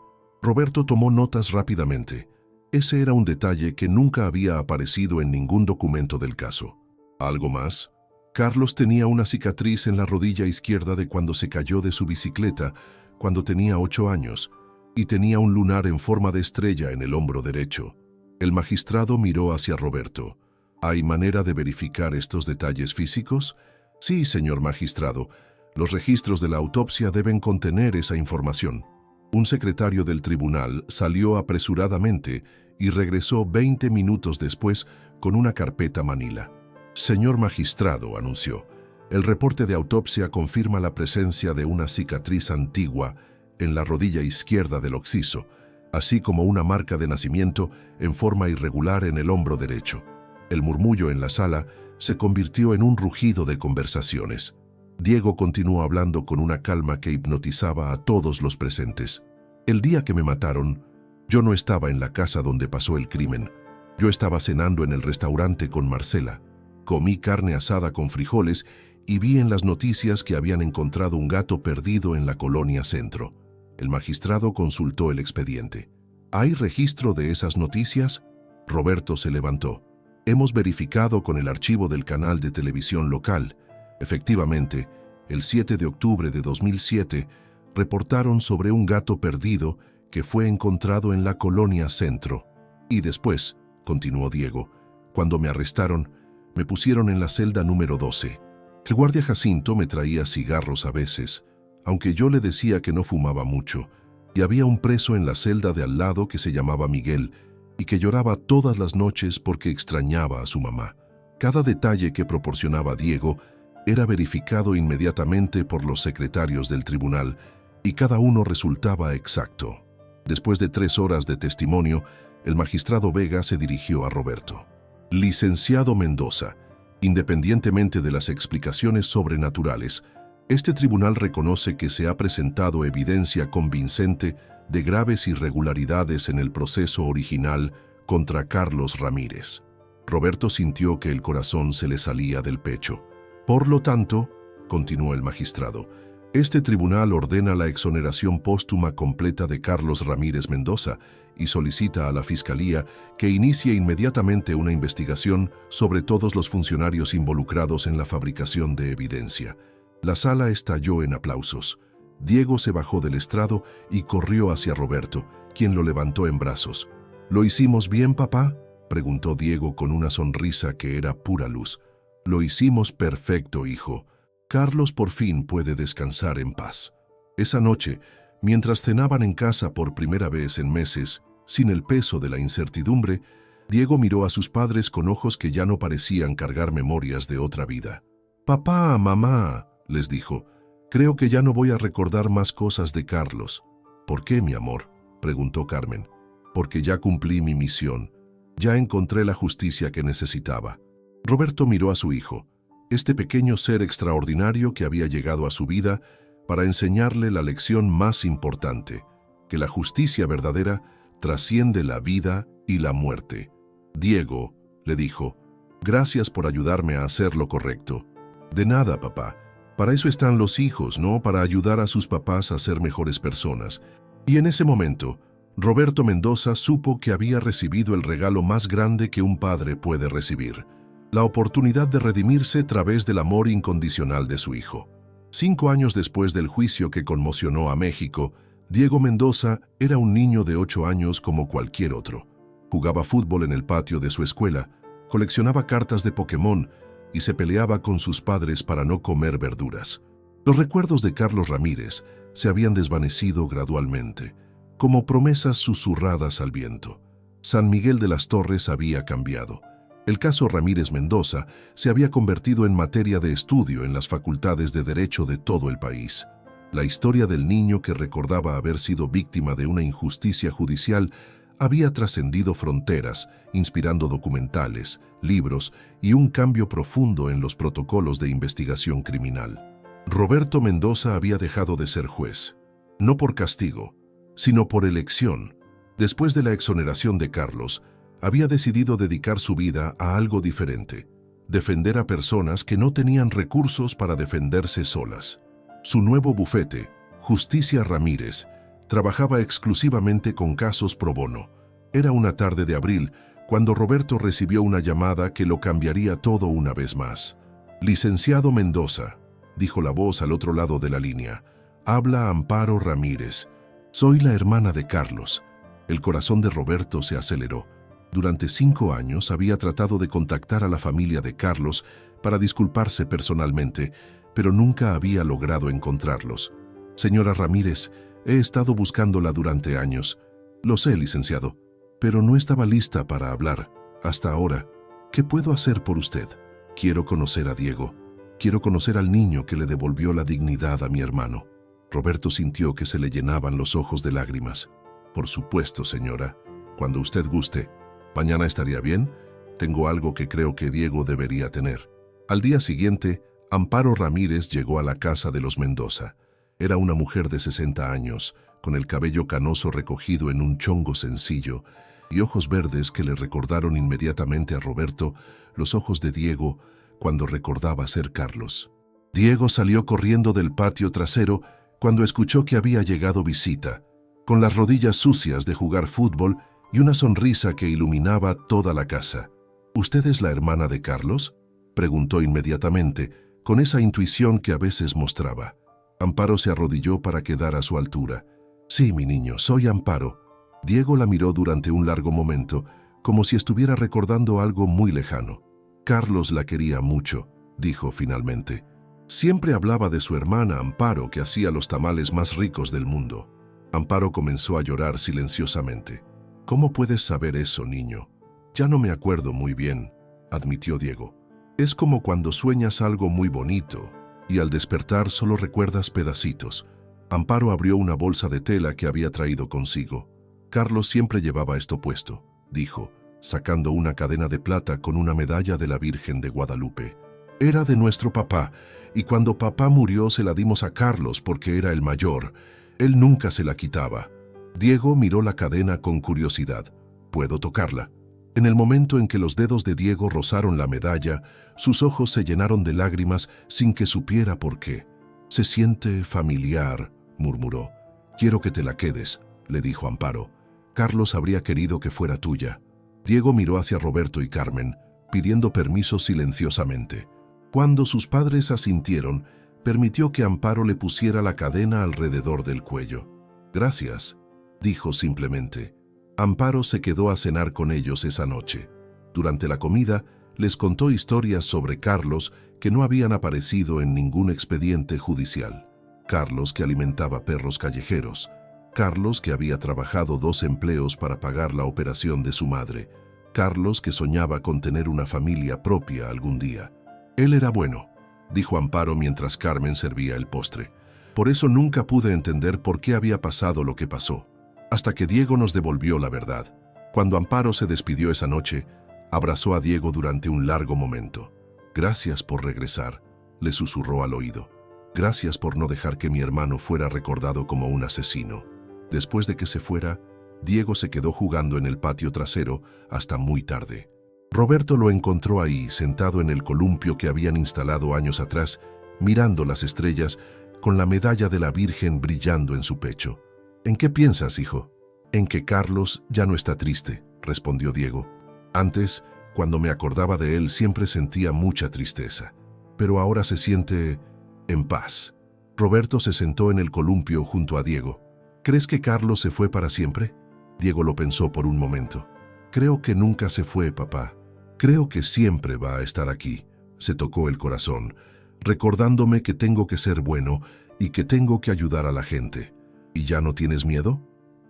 Roberto tomó notas rápidamente. Ese era un detalle que nunca había aparecido en ningún documento del caso. ¿Algo más? Carlos tenía una cicatriz en la rodilla izquierda de cuando se cayó de su bicicleta cuando tenía 8 años y tenía un lunar en forma de estrella en el hombro derecho. El magistrado miró hacia Roberto. ¿Hay manera de verificar estos detalles físicos? Sí, señor magistrado. Los registros de la autopsia deben contener esa información. Un secretario del tribunal salió apresuradamente y regresó 20 minutos después con una carpeta manila. «Señor magistrado», anunció, «el reporte de autopsia confirma la presencia de una cicatriz antigua en la rodilla izquierda del occiso, así como una marca de nacimiento en forma irregular en el hombro derecho». El murmullo en la sala se convirtió en un rugido de conversaciones. Diego continuó hablando con una calma que hipnotizaba a todos los presentes. El día que me mataron, yo no estaba en la casa donde pasó el crimen. Yo estaba cenando en el restaurante con Marcela. Comí carne asada con frijoles y vi en las noticias que habían encontrado un gato perdido en la colonia Centro. El magistrado consultó el expediente. ¿Hay registro de esas noticias? Roberto se levantó. Hemos verificado con el archivo del canal de televisión local. Efectivamente, el 7 de octubre de 2007, reportaron sobre un gato perdido que fue encontrado en la colonia Centro. Y después, continuó Diego, cuando me arrestaron, me pusieron en la celda número 12. El guardia Jacinto me traía cigarros a veces, aunque yo le decía que no fumaba mucho, y había un preso en la celda de al lado que se llamaba Miguel y que lloraba todas las noches porque extrañaba a su mamá. Cada detalle que proporcionaba Diego era verificado inmediatamente por los secretarios del tribunal y cada uno resultaba exacto. Después de 3 horas de testimonio, el magistrado Vega se dirigió a Roberto. Licenciado Mendoza, independientemente de las explicaciones sobrenaturales, este tribunal reconoce que se ha presentado evidencia convincente de graves irregularidades en el proceso original contra Carlos Ramírez. Roberto sintió que el corazón se le salía del pecho. Por lo tanto, continuó el magistrado, este tribunal ordena la exoneración póstuma completa de Carlos Ramírez Mendoza y solicita a la Fiscalía que inicie inmediatamente una investigación sobre todos los funcionarios involucrados en la fabricación de evidencia. La sala estalló en aplausos. Diego se bajó del estrado y corrió hacia Roberto, quien lo levantó en brazos. ¿Lo hicimos bien, papá?, preguntó Diego con una sonrisa que era pura luz. Lo hicimos perfecto, hijo. Carlos por fin puede descansar en paz. Esa noche, mientras cenaban en casa por primera vez en meses, sin el peso de la incertidumbre, Diego miró a sus padres con ojos que ya no parecían cargar memorias de otra vida. «Papá, mamá», les dijo, «creo que ya no voy a recordar más cosas de Carlos». «¿Por qué, mi amor?», preguntó Carmen. «Porque ya cumplí mi misión. Ya encontré la justicia que necesitaba». Roberto miró a su hijo, este pequeño ser extraordinario que había llegado a su vida para enseñarle la lección más importante, que la justicia verdadera trasciende la vida y la muerte. «Diego», le dijo, «gracias por ayudarme a hacer lo correcto». «De nada, papá. Para eso están los hijos, ¿no? Para ayudar a sus papás a ser mejores personas». Y en ese momento, Roberto Mendoza supo que había recibido el regalo más grande que un padre puede recibir: la oportunidad de redimirse a través del amor incondicional de su hijo. 5 años después del juicio que conmocionó a México, Diego Mendoza era un niño de 8 años como cualquier otro. Jugaba fútbol en el patio de su escuela, coleccionaba cartas de Pokémon y se peleaba con sus padres para no comer verduras. Los recuerdos de Carlos Ramírez se habían desvanecido gradualmente, como promesas susurradas al viento. San Miguel de las Torres había cambiado. El caso Ramírez Mendoza se había convertido en materia de estudio en las facultades de Derecho de todo el país. La historia del niño que recordaba haber sido víctima de una injusticia judicial había trascendido fronteras, inspirando documentales, libros y un cambio profundo en los protocolos de investigación criminal. Roberto Mendoza había dejado de ser juez, no por castigo, sino por elección. Después de la exoneración de Carlos, había decidido dedicar su vida a algo diferente: defender a personas que no tenían recursos para defenderse solas. Su nuevo bufete, Justicia Ramírez, trabajaba exclusivamente con casos pro bono. Era una tarde de abril cuando Roberto recibió una llamada que lo cambiaría todo una vez más. «Licenciado Mendoza», dijo la voz al otro lado de la línea, «habla Amparo Ramírez. Soy la hermana de Carlos». El corazón de Roberto se aceleró. Durante 5 años había tratado de contactar a la familia de Carlos para disculparse personalmente, pero nunca había logrado encontrarlos. «Señora Ramírez, he estado buscándola durante años». «Lo sé, licenciado, pero no estaba lista para hablar hasta ahora. ¿Qué puedo hacer por usted?» «Quiero conocer a Diego. Quiero conocer al niño que le devolvió la dignidad a mi hermano». Roberto sintió que se le llenaban los ojos de lágrimas. «Por supuesto, señora. Cuando usted guste. ¿Mañana estaría bien? Tengo algo que creo que Diego debería tener. Al día siguiente, Amparo Ramírez llegó a la casa de los Mendoza. Era una mujer de 60 años, con el cabello canoso recogido en un chongo sencillo y ojos verdes que le recordaron inmediatamente a Roberto los ojos de Diego cuando recordaba ser Carlos. Diego salió corriendo del patio trasero cuando escuchó que había llegado visita, con las rodillas sucias de jugar fútbol y una sonrisa que iluminaba toda la casa. ¿Usted es la hermana de Carlos?, preguntó inmediatamente, con esa intuición que a veces mostraba. Amparo se arrodilló para quedar a su altura. Sí, mi niño, soy Amparo. Diego la miró durante un largo momento, como si estuviera recordando algo muy lejano. Carlos la quería mucho, dijo finalmente. Siempre hablaba de su hermana Amparo, que hacía los tamales más ricos del mundo. Amparo comenzó a llorar silenciosamente. ¿Cómo puedes saber eso, niño? Ya no me acuerdo muy bien, admitió Diego. Es como cuando sueñas algo muy bonito y al despertar solo recuerdas pedacitos. Amparo abrió una bolsa de tela que había traído consigo. Carlos siempre llevaba esto puesto, dijo, sacando una cadena de plata con una medalla de la Virgen de Guadalupe. Era de nuestro papá, y cuando papá murió se la dimos a Carlos porque era el mayor. Él nunca se la quitaba. Diego miró la cadena con curiosidad. ¿Puedo tocarla? En el momento en que los dedos de Diego rozaron la medalla, sus ojos se llenaron de lágrimas sin que supiera por qué. Se siente familiar, murmuró. Quiero que te la quedes, le dijo Amparo. Carlos habría querido que fuera tuya. Diego miró hacia Roberto y Carmen, pidiendo permiso silenciosamente. Cuando sus padres asintieron, permitió que Amparo le pusiera la cadena alrededor del cuello. Gracias, dijo simplemente. Amparo se quedó a cenar con ellos esa noche. Durante la comida, les contó historias sobre Carlos que no habían aparecido en ningún expediente judicial. Carlos que alimentaba perros callejeros. Carlos que había trabajado 2 empleos para pagar la operación de su madre. Carlos que soñaba con tener una familia propia algún día. Él era bueno, dijo Amparo mientras Carmen servía el postre. Por eso nunca pude entender por qué había pasado lo que pasó. Hasta que Diego nos devolvió la verdad. Cuando Amparo se despidió esa noche, abrazó a Diego durante un largo momento. Gracias por regresar, le susurró al oído. Gracias por no dejar que mi hermano fuera recordado como un asesino. Después de que se fuera, Diego se quedó jugando en el patio trasero hasta muy tarde. Roberto lo encontró ahí, sentado en el columpio que habían instalado años atrás, mirando las estrellas, con la medalla de la Virgen brillando en su pecho. ¿En qué piensas, hijo? En que Carlos ya no está triste, respondió Diego. Antes, cuando me acordaba de él, siempre sentía mucha tristeza, pero ahora se siente en paz. Roberto se sentó en el columpio junto a Diego. ¿Crees que Carlos se fue para siempre? Diego lo pensó por un momento. Creo que nunca se fue, papá. Creo que siempre va a estar aquí. Se tocó el corazón, recordándome que tengo que ser bueno y que tengo que ayudar a la gente. ¿Y ya no tienes miedo?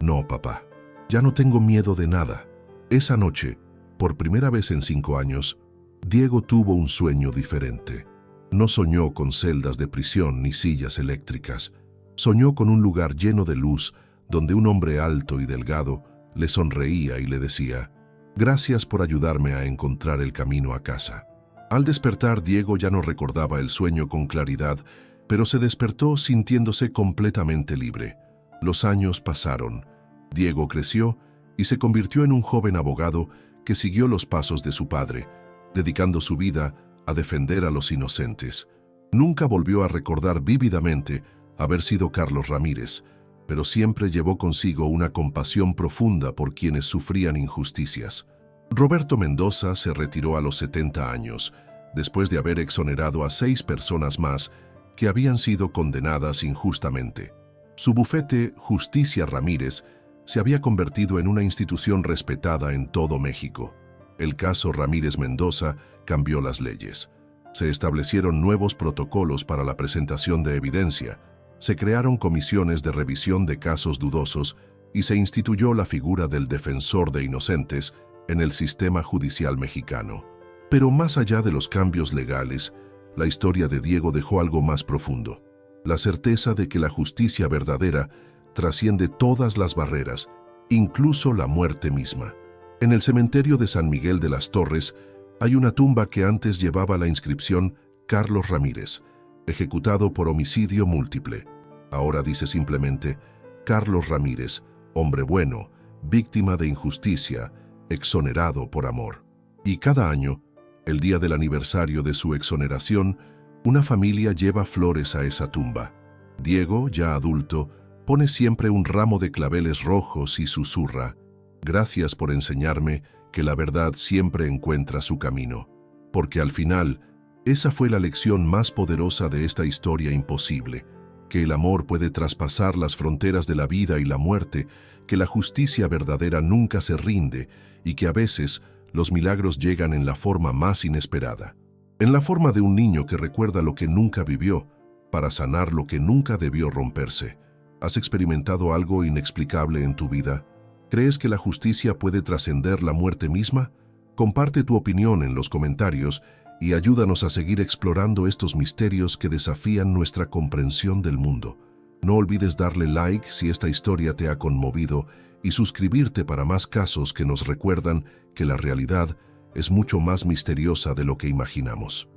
No, papá. Ya no tengo miedo de nada. Esa noche, por primera vez en 5 años, Diego tuvo un sueño diferente. No soñó con celdas de prisión ni sillas eléctricas. Soñó con un lugar lleno de luz, donde un hombre alto y delgado le sonreía y le decía: «Gracias por ayudarme a encontrar el camino a casa». Al despertar, Diego ya no recordaba el sueño con claridad, pero se despertó sintiéndose completamente libre. Los años pasaron. Diego creció y se convirtió en un joven abogado que siguió los pasos de su padre, dedicando su vida a defender a los inocentes. Nunca volvió a recordar vívidamente haber sido Carlos Ramírez, pero siempre llevó consigo una compasión profunda por quienes sufrían injusticias. Roberto Mendoza se retiró a los 70 años, después de haber exonerado a 6 personas más que habían sido condenadas injustamente. Su bufete, Justicia Ramírez, se había convertido en una institución respetada en todo México. El caso Ramírez Mendoza cambió las leyes. Se establecieron nuevos protocolos para la presentación de evidencia, se crearon comisiones de revisión de casos dudosos y se instituyó la figura del defensor de inocentes en el sistema judicial mexicano. Pero más allá de los cambios legales, la historia de Diego dejó algo más profundo: la certeza de que la justicia verdadera trasciende todas las barreras, incluso la muerte misma. En el cementerio de San Miguel de las Torres hay una tumba que antes llevaba la inscripción Carlos Ramírez, ejecutado por homicidio múltiple. Ahora dice simplemente Carlos Ramírez, hombre bueno, víctima de injusticia, exonerado por amor. Y cada año, el día del aniversario de su exoneración, una familia lleva flores a esa tumba. Diego, ya adulto, pone siempre un ramo de claveles rojos y susurra: «Gracias por enseñarme que la verdad siempre encuentra su camino». Porque al final, esa fue la lección más poderosa de esta historia imposible, que el amor puede traspasar las fronteras de la vida y la muerte, que la justicia verdadera nunca se rinde y que a veces los milagros llegan en la forma más inesperada. En la forma de un niño que recuerda lo que nunca vivió, para sanar lo que nunca debió romperse. ¿Has experimentado algo inexplicable en tu vida? ¿Crees que la justicia puede trascender la muerte misma? Comparte tu opinión en los comentarios y ayúdanos a seguir explorando estos misterios que desafían nuestra comprensión del mundo. No olvides darle like si esta historia te ha conmovido y suscribirte para más casos que nos recuerdan que la realidad es mucho más misteriosa de lo que imaginamos.